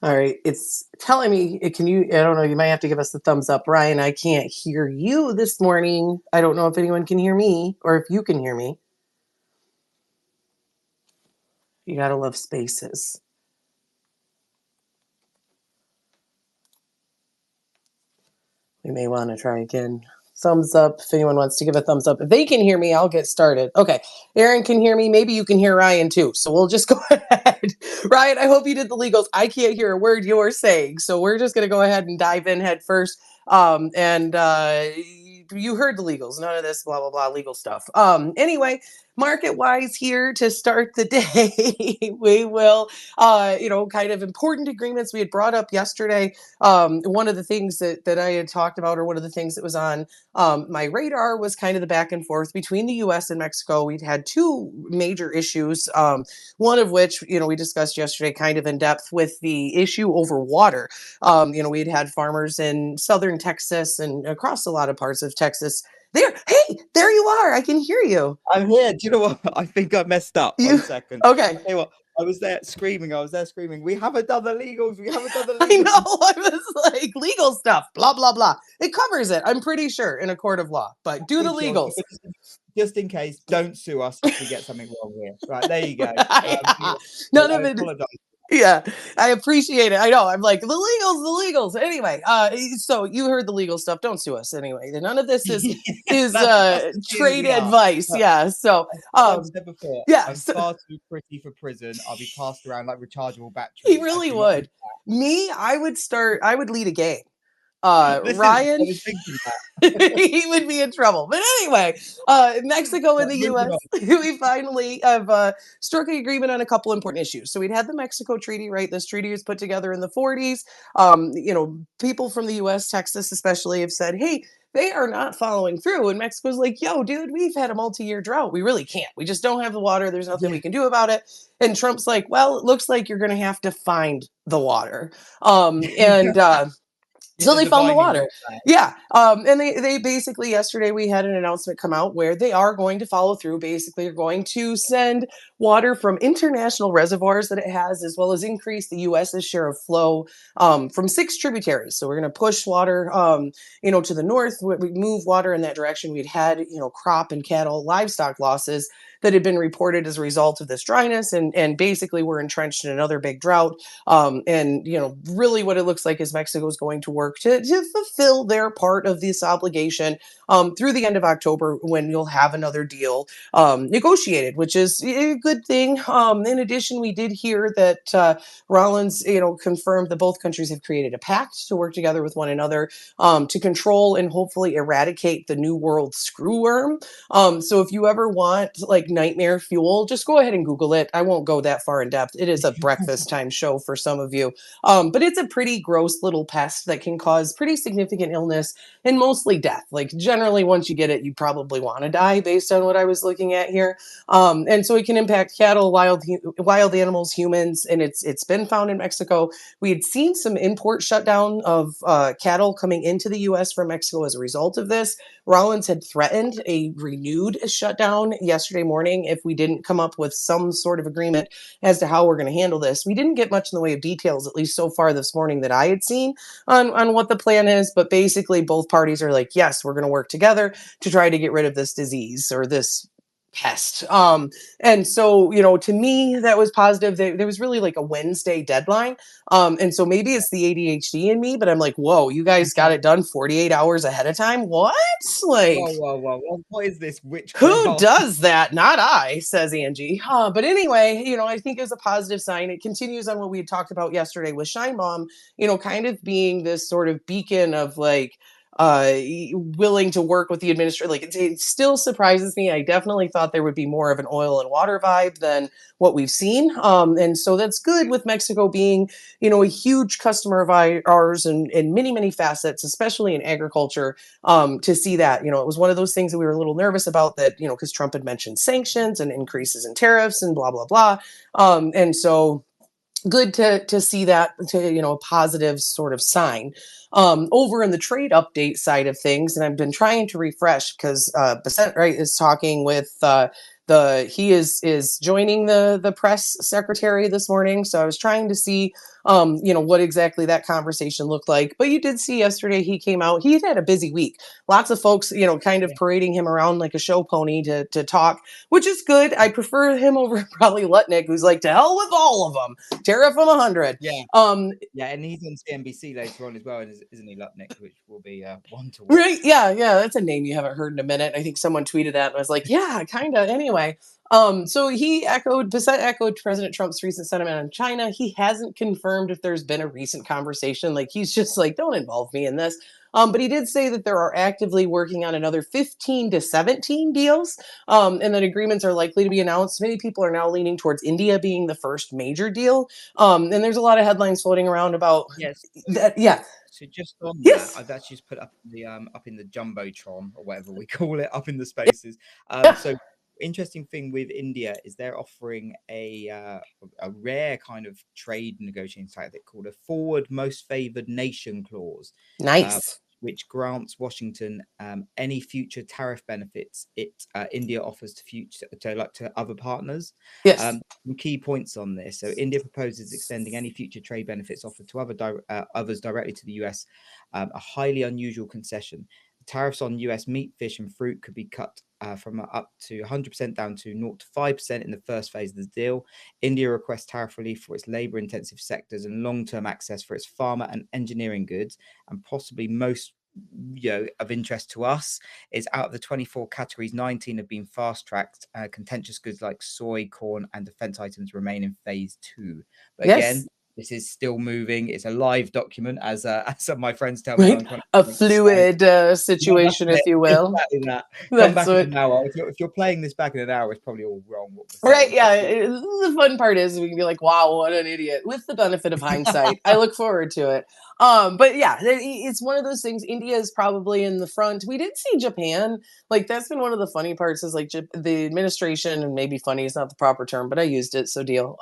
All right. It's telling me, can you, I don't know, you might have to give us the thumbs up. Ryan, I can't hear you this morning. I don't know if anyone can hear me or if you can hear me. You got to love spaces. We may want to try again. Thumbs up if anyone wants to give a thumbs up. If they can hear me, I'll get started. Okay. Aaron can hear me. Maybe you can hear Ryan too. So we'll just go ahead. Ryan, I hope you did the legals. I can't hear a word you're saying. So we're just going to go ahead and dive in head first. You heard the legals, none of this blah, blah, blah legal stuff. Anyway, market wise here to start the day, we will, kind of important agreements we had brought up yesterday. One of the things that I had talked about, or one of the things that was on my radar, was kind of the back and forth between the U.S. and Mexico. We'd had two major issues, one of which, we discussed yesterday kind of in depth with the issue over water. We'd had farmers in southern Texas and across a lot of parts of Texas. Hey, there you are. I can hear you. I'm here. Do you know what? I think I messed up. You 1 second. okay? Hey, what? I was there screaming. We haven't done the legals. We haven't done the I legals. know. I was like, legal stuff, blah, blah, blah. It covers it, I'm pretty sure, in a court of law. But do the legals. Just in case, don't sue us if we get something wrong here. Right, there you go. None of it. Yeah, I appreciate it. I know. I'm like, the legals. Anyway, so you heard the legal stuff. Don't sue us anyway. None of this is that's trade advice. Yeah. So I've said before, yeah, I'm far too pretty for prison. I'll be passed around like rechargeable batteries. He really would. Me, I would lead a gang. Ryan, he would be in trouble. But anyway, Mexico and the U.S., we finally have struck an agreement on a couple important issues. So we'd had the Mexico Treaty, right? This treaty was put together in the 40s. People from the U.S., Texas especially, have said, hey, they are not following through. And Mexico's like, yo, dude, we've had a multi-year drought. We really can't. We just don't have the water. There's nothing we can do about it. And Trump's like, well, it looks like you're going to have to find the water. So they found the water. Yeah. And they basically, yesterday we had an announcement come out where they are going to follow through. Basically, are going to send water from international reservoirs that it has, as well as increase the U.S.'s share of flow from 6 tributaries. So we're going to push water, to the north. We move water in that direction. We'd had, crop and cattle, livestock losses that had been reported as a result of this dryness. And basically we're entrenched in another big drought. Really what it looks like is Mexico is going to work to fulfill their part of this obligation through the end of October, when you'll have another deal negotiated, which is a good thing. In addition, we did hear that Rollins, confirmed that both countries have created a pact to work together with one another to control and hopefully eradicate the New World screwworm. So if you ever want like nightmare fuel, just go ahead and Google it. I won't go that far in depth. It is a breakfast time show for some of you. But it's a pretty gross little pest that can cause pretty significant illness and mostly death. Like generally, once you get it, you probably want to die based on what I was looking at here. And so it can impact cattle, wild animals, humans, and it's been found in Mexico. We had seen some import shutdown of cattle coming into the U.S. from Mexico as a result of this. Rollins had threatened a renewed shutdown yesterday morning if we didn't come up with some sort of agreement as to how we're going to handle this. We didn't get much in the way of details, at least so far this morning, that I had seen on what the plan is. But basically, both parties are like, yes, we're going to work together to try to get rid of this disease or this pest. And so, to me, that was positive. There was really like a Wednesday deadline. And so maybe it's the ADHD in me, but I'm like, whoa, you guys got it done 48 hours ahead of time? What? Like, whoa. What is this witchcraft? Who does that? Not I, says Angie. But anyway, I think it was a positive sign. It continues on what we had talked about yesterday with Shine Bomb, kind of being this sort of beacon of like, willing to work with the administrator. Like it still surprises me. I definitely thought there would be more of an oil and water vibe than what we've seen. And so that's good with Mexico being, a huge customer of ours and in many, many facets, especially in agriculture, to see that, it was one of those things that we were a little nervous about that, because Trump had mentioned sanctions and increases in tariffs and blah, blah, blah. And so good to see that, a positive sort of sign. Over in the trade update side of things, and I've been trying to refresh because Bassett, right, is talking with he is joining the press secretary this morning. So I was trying to see what exactly that conversation looked like. But you did see yesterday he came out. He had a busy week. Lots of folks, kind of Yeah, parading him around like a show pony to talk, which is good. I prefer him over probably Lutnick, who's like, to hell with all of them. Tariff them 100. yeah, Um, yeah, and he's on CNBC later on as well, isn't he, Lutnick? Which will be one to Right. watch. Yeah. Yeah. That's a name you haven't heard in a minute. I think someone tweeted that and I was like, yeah, kind of. Anyway. So Bissett echoed President Trump's recent sentiment on China. He hasn't confirmed if there's been a recent conversation. Like he's just like, don't involve me in this. But he did say that there are actively working on another 15 to 17 deals, and that agreements are likely to be announced. Many people are now leaning towards India being the first major deal. And there's a lot of headlines floating around about Yes. that. Yeah. So just on that, Yes. I've actually just put up in the jumbotron or whatever we call it, up in the spaces. Yeah. So interesting thing with India is they're offering a rare kind of trade negotiating tactic called a forward most favored nation clause, uh, Nice. which grants Washington any future tariff benefits India offers to other partners. Yes. Some key points on this. So India proposes extending any future trade benefits offered to others directly to the US, a highly unusual concession. The tariffs on US meat, fish, and fruit could be cut from up to 100% down to 0 to 5% in the first phase of the deal. India requests tariff relief for its labor-intensive sectors and long-term access for its pharma and engineering goods, and possibly most of interest to us is out of the 24 categories, 19 have been fast tracked. Contentious goods like soy, corn, and defense items remain in phase 2. But Yes. again, this is still moving. It's a live document, as as some of my friends tell me when Right. I'm trying to A make science. fluid Yeah, that's situation, if it. you will. Exactly that. Come That's back in what. an hour. If you're playing this back in an hour, it's probably all wrong what we're Right, saying. But yeah. The fun part is we can be like, "Wow, what an idiot!" With the benefit of hindsight, I look forward to it. But yeah, it's one of those things. India is probably in the front. We did see Japan. Like that's been one of the funny parts. Is like the administration, and maybe funny is not the proper term, but I used it, so deal.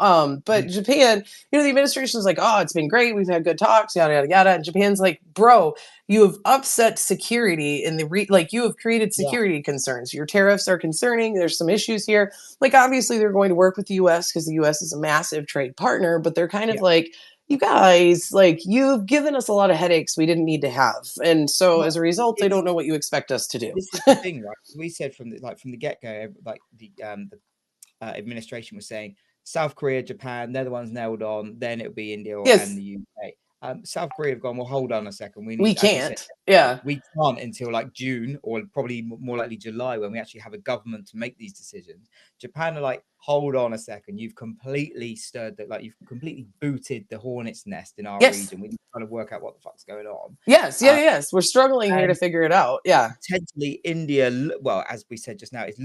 But Japan, the administration is like, "Oh, it's been great. We've had good talks, yada yada yada." And Japan's like, "Bro, you have upset security in like you have created yeah, security concerns. Your tariffs are concerning. There's some issues here." Like obviously they're going to work with the US because the US is a massive trade partner, but they're kind of yeah. like, you guys, like you've given us a lot of headaches we didn't need to have. And so Well, as a result, they it's don't know what you expect us to do. this is the thing, right? We said from the get go, like the administration was saying South Korea, Japan, they're the ones nailed on. Then it'll be India and Yes, the UK. South Korea have gone, well, hold on a second. We we need, as you said, can't. Yeah. we can't until like June or probably more likely July when we actually have a government to make these decisions. Japan are like, hold on a second. You've completely stirred that, like you've completely booted the hornet's nest in our Yes. region. We need to kind of work out what the fuck's going on. Yes. Yeah. Uh, Yes. We're struggling here to and figure it out. Yeah. potentially India, well, as we said just now, is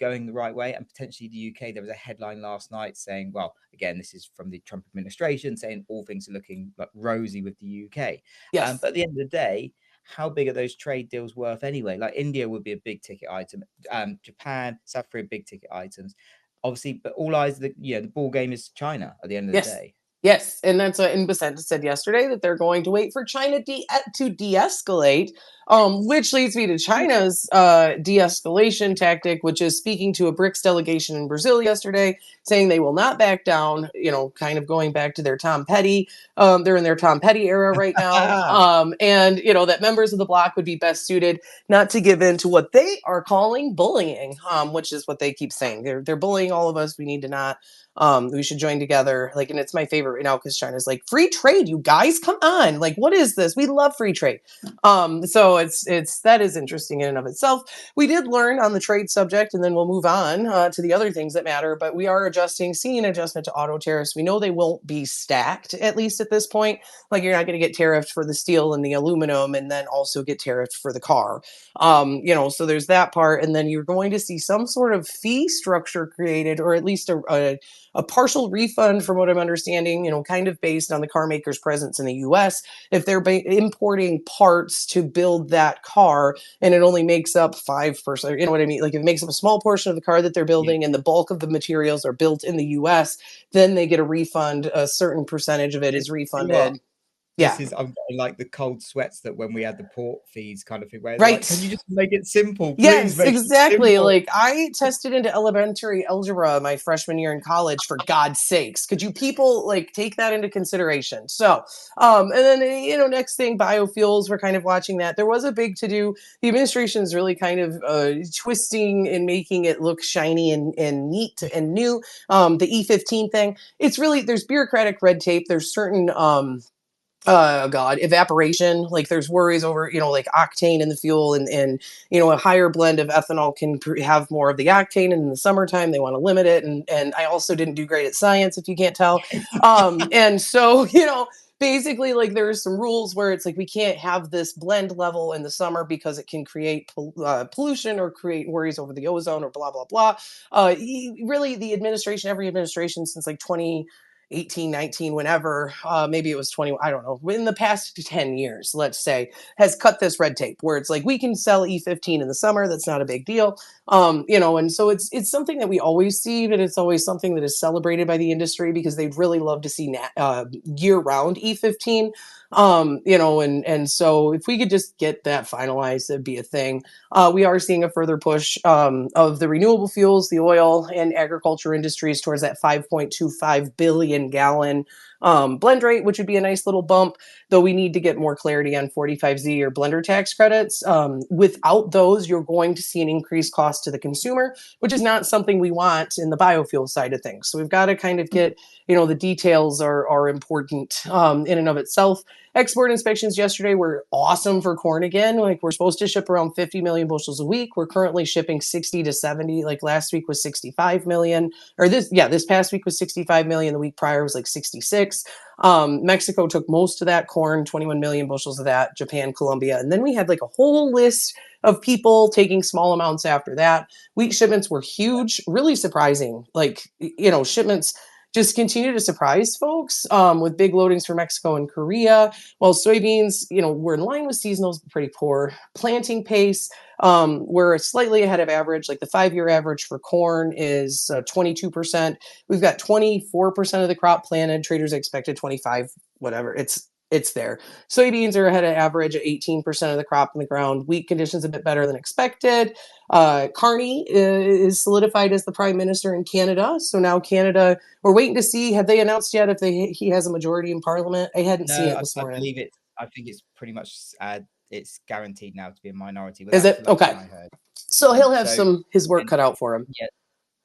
going the right way, and potentially the UK. There was a headline last night saying, well, again, this is from the Trump administration saying all things are looking like rosy with the UK. Yes. But at the end of the day, how big are those trade deals worth anyway? Like India would be a big ticket item, Japan, South Korea, big ticket items, obviously. But all eyes, the ball game is China at the end of the Yes. day. Yes, and that's what and Bissett said yesterday that they're going to wait for China to de-escalate, which leads me to China's de-escalation tactic, which is speaking to a BRICS delegation in Brazil yesterday, saying they will not back down. Kind of going back to their Tom Petty. They're in their Tom Petty era right now, and that members of the bloc would be best suited not to give in to what they are calling bullying, which is what they keep saying. They're bullying all of us. We need to not. We should join together. Like, and it's my favorite right now because China's like, free trade, you guys, come on. Like, what is this? We love free trade. So that is interesting in and of itself. We did learn on the trade subject, and then we'll move on to the other things that matter. But we are seeing an adjustment to auto tariffs. We know they won't be stacked, at least at this point. Like, you're not going to get tariffed for the steel and the aluminum, and then also get tariffed for the car. So there's that part, and then you're going to see some sort of fee structure created, or at least a partial refund, from what I'm understanding, kind of based on the car maker's presence in the US. If they're importing parts to build that car and it only makes up 5%, you know what I mean? Like if it makes up a small portion of the car that they're Yeah. building and the bulk of the materials are built in the US, then they get a refund. A certain percentage of it Tell is you what, refunded. Yeah. I'm getting like the cold sweats that when we had the port fees kind of thing, where it's like, can you Right. just make it simple? Please Yes, make it exactly. simple. Like I tested into elementary algebra my freshman year in college, for God's sakes. Could you people like take that into consideration? So, and then next thing, biofuels, we're kind of watching that. There was a big to do. The administration is really kind of twisting and making it look shiny and neat and new. The E15 thing, it's really, there's bureaucratic red tape. There's certain God, evaporation. Like there's worries over, like octane in the fuel, and a higher blend of ethanol can have more of the octane. And in the summertime, they want to limit it. And I also didn't do great at science, if you can't tell. And so, basically, like there's some rules where it's like we can't have this blend level in the summer because it can create pollution or create worries over the ozone or blah blah blah. Really, the administration, every administration since like 2018, 19, whenever, maybe it was 20, I don't know, in the past 10 years, let's say, has cut this red tape where it's like we can sell E15 in the summer. That's not a big deal. And so it's something that we always see, but it's always something that is celebrated by the industry because they'd really love to see year round E15. And so if we could just get that finalized, it'd be a thing. We are seeing a further push of the renewable fuels, the oil and agriculture industries towards that 5.25 billion gallon blend rate, which would be a nice little bump, though we need to get more clarity on 45Z or blender tax credits. Without those, you're going to see an increased cost to the consumer, which is not something we want in the biofuel side of things. So we've got to kind of get, the details are important in and of itself. Export inspections yesterday were awesome for corn again. Like we're supposed to ship around 50 million bushels a week. We're currently shipping 60 to 70. Like last week was 65 million, or this past week was 65 million. The week prior was like 66. Mexico took most of that corn, 21 million bushels of that, Japan, Colombia. And then we had like a whole list of people taking small amounts after that. Wheat shipments were huge, really surprising. Like, shipments just continue to surprise folks with big loadings for Mexico and Korea. While soybeans, we're in line with seasonals, pretty poor. Planting pace, we're slightly ahead of average. Like the 5-year average for corn is 22%. We've got 24% of the crop planted. Traders expected 25, whatever. It's there. Soybeans are ahead of average at 18% of the crop in the ground. Wheat conditions a bit better than expected. Carney is solidified as the prime minister in Canada. So now Canada, we're waiting to see. Have they announced yet if he has a majority in Parliament? I hadn't seen No, it this I morning. believe it's. I think it's pretty much. It's guaranteed now to be a minority. Well, Is that's the it last thing okay? I heard. So he'll have So, his work and cut out for him. yeah,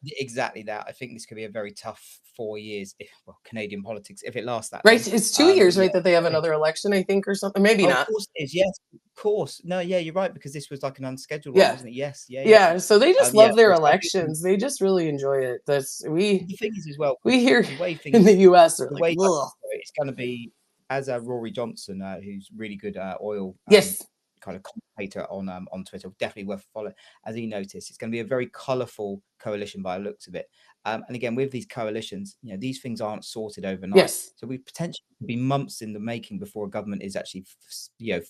exactly that. I think this could be a very tough 4 years. If well, Canadian politics, if it lasts that Right? long. It's 2 years, But yeah, right? That they have another election, I think, or something. Maybe oh, of not. course it is. Yes, of course. No, yeah, you're right because this was like an unscheduled one, Yeah. wasn't it? Yes, yeah, yeah. Yeah. So they just Yeah. love their It's gonna be, elections. They just really enjoy it. That's we the thing is as well, we here the way in things, the US are the like, way governments ugh. do it, it's going to be as Rory Johnson, who's really good oil Yes. kind of commentator on Twitter, definitely worth following. As he noticed, it's going to be a very colourful coalition by the looks of it. And again, with these coalitions, these things aren't sorted overnight. Yes. So we potentially could be months in the making before a government is actually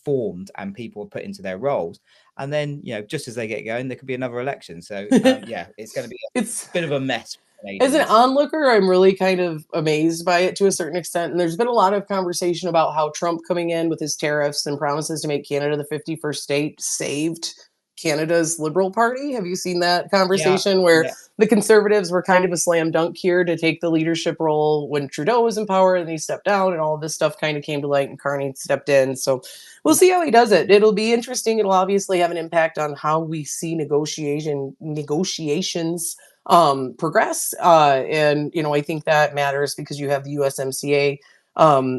formed and people are put into their roles. And then just as they get going, there could be another election. So yeah, it's going to be a It's bit of a mess for as an Canadians. onlooker, I'm really kind of amazed by it to a certain extent. And there's been a lot of conversation about how Trump coming in with his tariffs and promises to make Canada the 51st state saved Canada's Liberal Party. Have you seen that Yeah, conversation where yeah. the Conservatives were kind of a slam dunk here to take the leadership role when Trudeau was in power and he stepped down and all of this stuff kind of came to light and Carney stepped in. So we'll see how he does it. It'll be interesting. It'll obviously have an impact on how we see negotiations progress. And I think that matters because you have the USMCA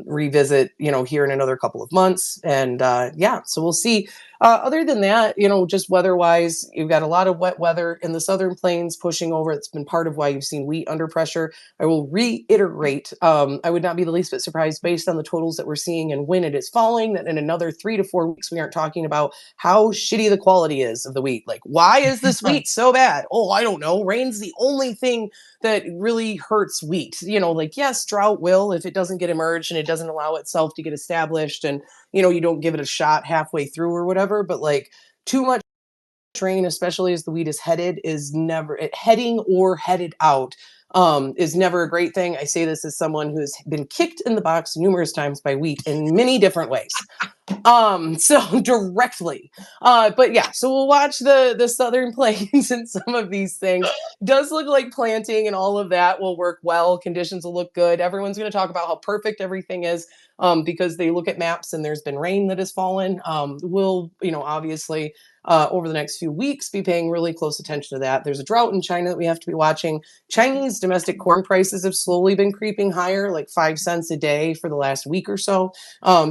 revisit, here in another couple of months. And yeah, so we'll see. Other than that, just weather wise, you've got a lot of wet weather in the southern plains pushing over. It's been part of why you've seen wheat under pressure. I will reiterate, I would not be the least bit surprised based on the totals that we're seeing and when it is falling, that in another 3 to 4 weeks, we aren't talking about how shitty the quality is of the wheat. Like, why is this wheat so bad? Oh, I don't know. Rain's the only thing that really hurts wheat. Like, yes, drought will, if it doesn't get emerged and it doesn't allow itself to get established and, you don't give it a shot halfway through or whatever, but like too much rain, especially as the wheat is heading or headed out, is never a great thing. I say this as someone who has been kicked in the box numerous times by wheat in many different ways. So directly. But yeah, so we'll watch the southern plains and some of these things. Does look like planting and all of that will work well. Conditions will look good. Everyone's going to talk about how perfect everything is, because they look at maps and there's been rain that has fallen. We'll, obviously, over the next few weeks be paying really close attention to that. There's a drought in China that we have to be watching. Chinese domestic corn prices have slowly been creeping higher, like 5 cents a day for the last week or so.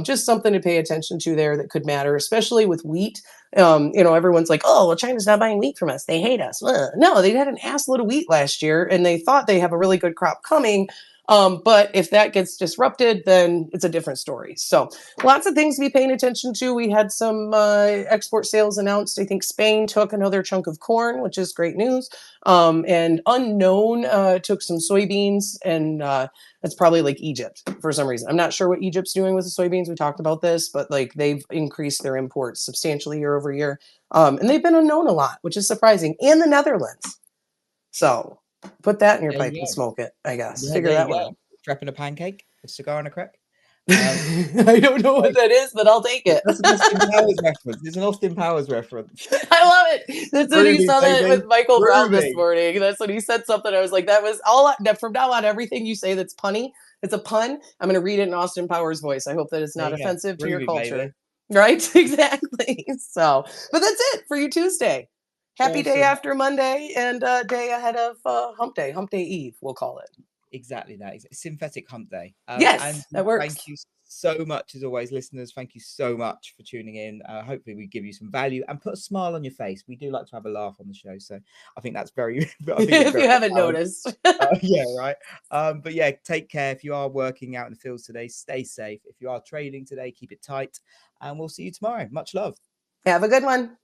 Just something to pay attention to there that could matter, especially with wheat. Everyone's like, oh, well, China's not buying wheat from us. They hate us. No, they had an ass load of wheat last year and they thought they have a really good crop coming. But if that gets disrupted, then it's a different story. So lots of things to be paying attention to. We had some export sales announced. I think Spain took another chunk of corn, which is great news. And Unknown took some soybeans, and that's probably like Egypt for some reason. I'm not sure what Egypt's doing with the soybeans. We talked about this, but like they've increased their imports substantially year over year. And they've been unknown a lot, which is surprising. And the Netherlands. So put that in your There pipe you and go. smoke it, I guess. Yeah, Figure there that you one go. out. Strapping a pancake, a cigar and a crack. I don't know what that is, but I'll take it. That's an Austin Powers reference. It's an Austin Powers reference. I love it. That's what he Groovy, saw that baby. with Michael Brown this Groovy. morning. That's when he said something. I was like, that was all. From now on, everything you say that's punny, it's a pun. I'm going to read it in Austin Powers' voice. I hope that it's There not you go. offensive to your Groovy, baby. culture. Right? Exactly. So, but that's it for you Tuesday. Happy day Awesome. after Monday and day ahead of Hump Day Eve, we'll call it. Exactly that. It's synthetic hump day. And Yes, that thank works. you so much, as always, listeners. Thank you so much for tuning in. Hopefully, we give you some value and put a smile on your face. We do like to have a laugh on the show, so I think that's very, I think it's If very you haven't empowering. noticed. Yeah, right. But yeah, take care. If you are working out in the fields today, stay safe. If you are trading today, keep it tight, and we'll see you tomorrow. Much love. Have a good one.